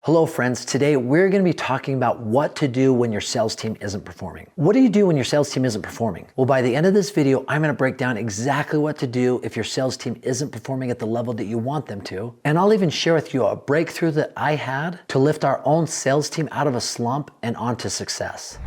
Hello friends, today we're going to be talking about what to do when your sales team isn't performing. What do you do when your sales team isn't performing? Well, by the end of this video, I'm going to break down exactly what to do if your sales team isn't performing at the level that you want them to. And I'll even share with you a breakthrough that I had to lift our own sales team out of a slump and onto success.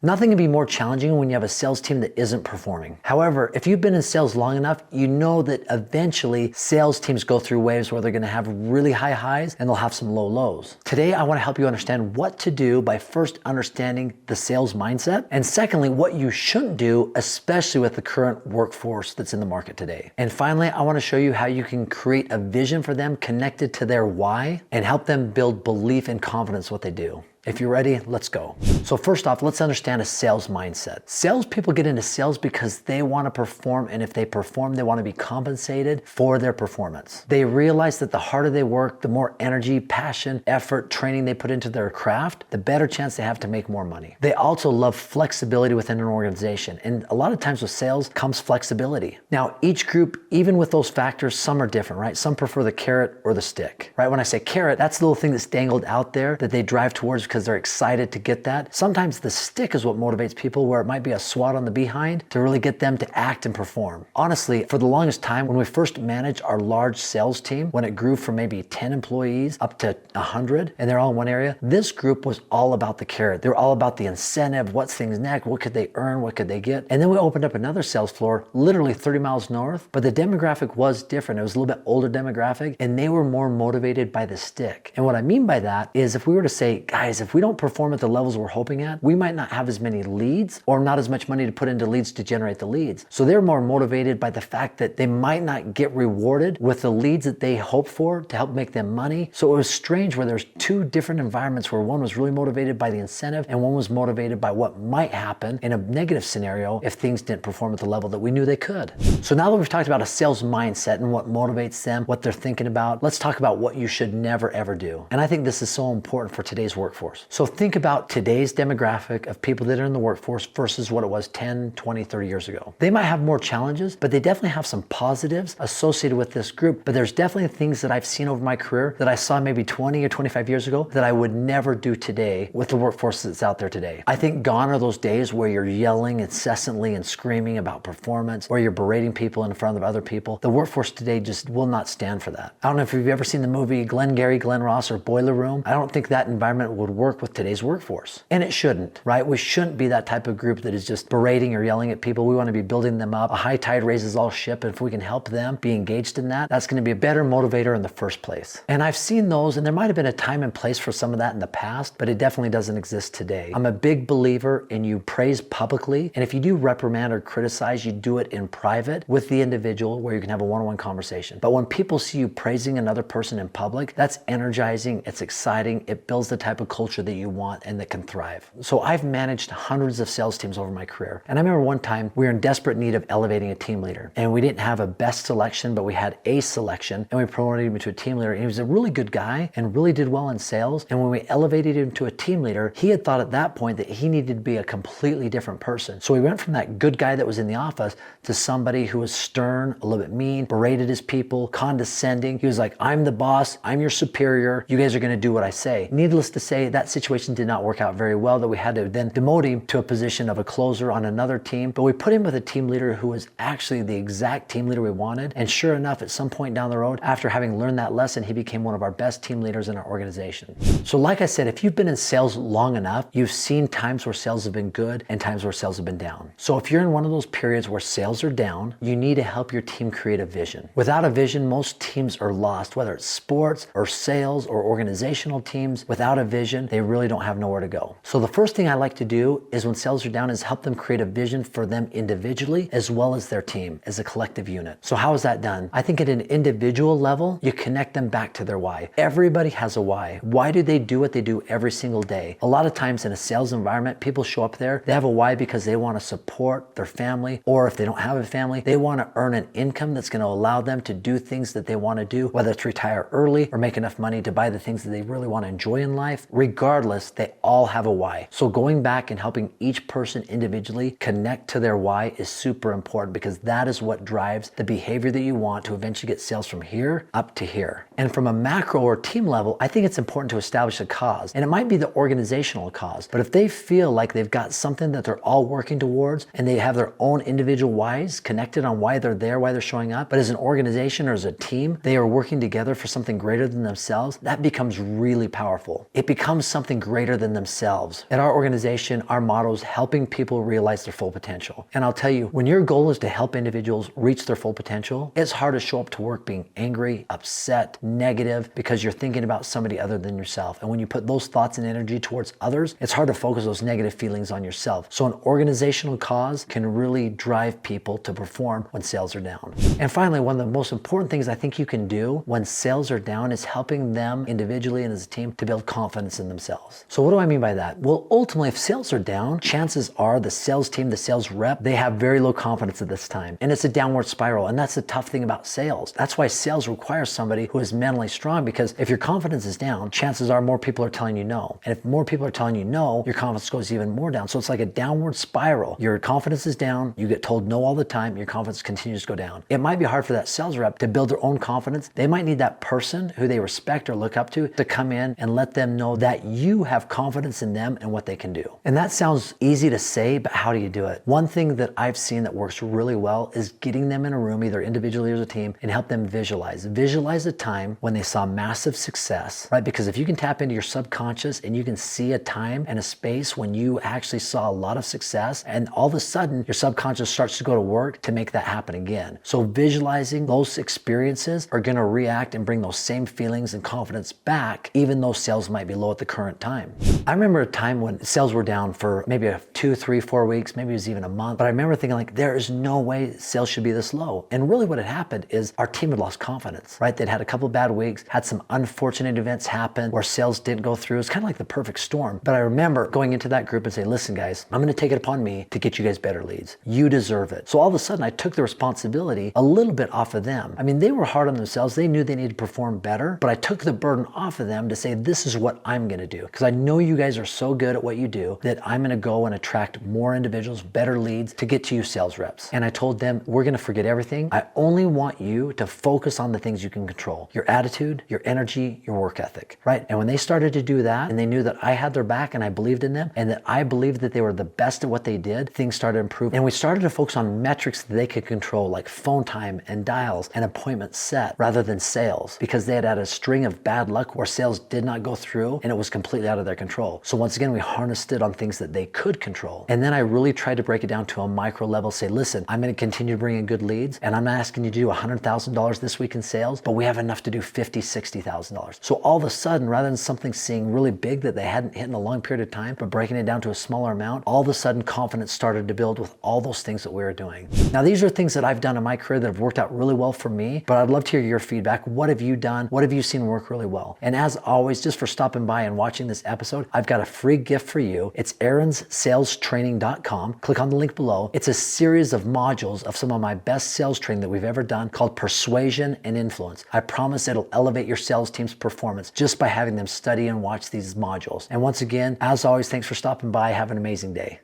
Nothing can be more challenging when you have a sales team that isn't performing. However, if you've been in sales long enough, you know that eventually sales teams go through waves where they're going to have really high highs and they'll have some low lows. Today, I want to help you understand what to do by first understanding the sales mindset, and secondly, what you shouldn't do, especially with the current workforce that's in the market today. And finally, I want to show you how you can create a vision for them connected to their why and help them build belief and confidence in what they do. If you're ready, let's go. So first off, let's understand a sales mindset. Salespeople get into sales because they want to perform, and if they perform, they want to be compensated for their performance. They realize that the harder they work, the more energy, passion, effort, training they put into their craft, the better chance they have to make more money. They also love flexibility within an organization, and a lot of times with sales comes flexibility. Now, each group, even with those factors, some are different, right? Some prefer the carrot or the stick, right? When I say carrot, that's the little thing that's dangled out there that they drive towards because they're excited to get that. Sometimes the stick is what motivates people, where it might be a swat on the behind to really get them to act and perform. Honestly, for the longest time, when we first managed our large sales team, when it grew from maybe 10 employees up to 100, and they're all in one area, this group was all about the carrot. They were all about the incentive, what's things next, what could they earn, what could they get. And then we opened up another sales floor, literally 30 miles north, but the demographic was different. It was a little bit older demographic, and they were more motivated by the stick. And what I mean by that is, if we were to say, guys, if we don't perform at the levels we're hoping at, we might not have as many leads or not as much money to put into leads to generate the leads. So they're more motivated by the fact that they might not get rewarded with the leads that they hope for to help make them money. So it was strange where there's two different environments, where one was really motivated by the incentive and one was motivated by what might happen in a negative scenario if things didn't perform at the level that we knew they could. So now that we've talked about a sales mindset and what motivates them, what they're thinking about, let's talk about what you should never ever do. And I think this is so important for today's workforce. So think about today's demographic of people that are in the workforce versus what it was 10, 20, 30 years ago. They might have more challenges, but they definitely have some positives associated with this group. But there's definitely things that I've seen over my career that I saw maybe 20 or 25 years ago that I would never do today with the workforce that's out there today. I think gone are those days where you're yelling incessantly and screaming about performance, or you're berating people in front of other people. The workforce today just will not stand for that. I don't know if you've ever seen the movie Glengarry Glen Ross or Boiler Room. I don't think that environment would work with today's workforce. And it shouldn't, right? We shouldn't be that type of group that is just berating or yelling at people. We want to be building them up. A high tide raises all ship. And if we can help them be engaged in that, that's going to be a better motivator in the first place. And I've seen those, and there might have been a time and place for some of that in the past, but it definitely doesn't exist today. I'm a big believer in you praise publicly. And if you do reprimand or criticize, you do it in private with the individual, where you can have a one-on-one conversation. But when people see you praising another person in public, that's energizing. It's exciting. It builds the type of culture that you want and that can thrive. So I've managed hundreds of sales teams over my career. And I remember one time we were in desperate need of elevating a team leader, and we didn't have a best selection, but we had a selection, and we promoted him to a team leader. And he was a really good guy and really did well in sales. And when we elevated him to a team leader, he had thought at that point that he needed to be a completely different person. So he went from that good guy that was in the office to somebody who was stern, a little bit mean, berated his people, condescending. He was like, I'm the boss, I'm your superior, you guys are going to do what I say. Needless to say, that situation did not work out very well, that we had to then demote him to a position of a closer on another team. But we put him with a team leader who was actually the exact team leader we wanted. And sure enough, at some point down the road, after having learned that lesson, he became one of our best team leaders in our organization. So like I said, if you've been in sales long enough, you've seen times where sales have been good and times where sales have been down. So if you're in one of those periods where sales are down, you need to help your team create a vision. Without a vision, most teams are lost, whether it's sports or sales or organizational teams. Without a vision, they really don't have nowhere to go. So the first thing I like to do is, when sales are down, is help them create a vision for them individually as well as their team as a collective unit. So how is that done? I think at an individual level, you connect them back to their why. Everybody has a why. Why do they do what they do every single day? A lot of times in a sales environment, people show up there, they have a why because they want to support their family, or if they don't have a family, they want to earn an income that's going to allow them to do things that they want to do, whether it's retire early or make enough money to buy the things that they really want to enjoy in life. Regardless regardless, they all have a why. So going back and helping each person individually connect to their why is super important, because that is what drives the behavior that you want to eventually get sales from here up to here. And from a macro or team level, I think it's important to establish a cause. And it might be the organizational cause, but if they feel like they've got something that they're all working towards and they have their own individual whys connected on why they're there, why they're showing up, but as an organization or as a team, they are working together for something greater than themselves, that becomes really powerful. It becomes something greater than themselves. At our organization, our motto is helping people realize their full potential. And I'll tell you, when your goal is to help individuals reach their full potential, it's hard to show up to work being angry, upset, negative, because you're thinking about somebody other than yourself. And when you put those thoughts and energy towards others, it's hard to focus those negative feelings on yourself. So an organizational cause can really drive people to perform when sales are down. And finally, one of the most important things I think you can do when sales are down is helping them individually and as a team to build confidence in themselves. So what do I mean by that? Well, ultimately, if sales are down, chances are the sales team, the sales rep, they have very low confidence at this time. And it's a downward spiral. And that's the tough thing about sales. That's why sales requires somebody who is mentally strong, because if your confidence is down, chances are more people are telling you no. And if more people are telling you no, your confidence goes even more down. So it's like a downward spiral. Your confidence is down. You get told no all the time. Your confidence continues to go down. It might be hard for that sales rep to build their own confidence. They might need that person who they respect or look up to come in and let them know that you have confidence in them and what they can do. And that sounds easy to say, but how do you do it? One thing that I've seen that works really well is getting them in a room, either individually or as a team, and help them visualize. Visualize a time when they saw massive success, right? Because if you can tap into your subconscious and you can see a time and a space when you actually saw a lot of success, and all of a sudden your subconscious starts to go to work to make that happen again. So visualizing those experiences are going to react and bring those same feelings and confidence back, even though sales might be low at the current time. I remember a time when sales were down for maybe 2, 3, 4 weeks, maybe it was even a month, but I remember thinking like, there is no way sales should be this low. And really what had happened is our team had lost confidence, right? They'd had a couple bad weeks, had some unfortunate events happen where sales didn't go through. It's kind of like the perfect storm. But I remember going into that group and saying, listen guys, I'm going to take it upon me to get you guys better leads. You deserve it. So all of a sudden I took the responsibility a little bit off of them. I mean, they were hard on themselves. They knew they needed to perform better, but I took the burden off of them to say, this is what I'm going to do. Because I know you guys are so good at what you do that I'm going to go and attract more individuals, better leads to get to you sales reps. And I told them, we're going to forget everything. I only want you to focus on the things you can control. Your attitude, your energy, your work ethic, right? And when they started to do that and they knew that I had their back and I believed in them and that I believed that they were the best at what they did, things started to improve. And we started to focus on metrics that they could control, like phone time and dials and appointments set, rather than sales, because they had had a string of bad luck where sales did not go through and it was completely out of their control. So once again, we harnessed it on things that they could control. And then I really tried to break it down to a micro level, say, listen, I'm going to continue to bring in good leads and I'm not asking you to do $100,000 this week in sales, but we have enough to do $50,000, $60,000. So all of a sudden, rather than something seeing really big that they hadn't hit in a long period of time, but breaking it down to a smaller amount, all of a sudden confidence started to build with all those things that we were doing. Now, these are things that I've done in my career that have worked out really well for me, but I'd love to hear your feedback. What have you done? What have you seen work really well? And as always, just for stopping by and watching this episode, I've got a free gift for you. It's aaronsSalesTraining.com. Click on the link below. It's a series of modules of some of my best sales training that we've ever done called Persuasion and Influence. I promise it'll elevate your sales team's performance just by having them study and watch these modules. And once again, as always, thanks for stopping by. Have an amazing day.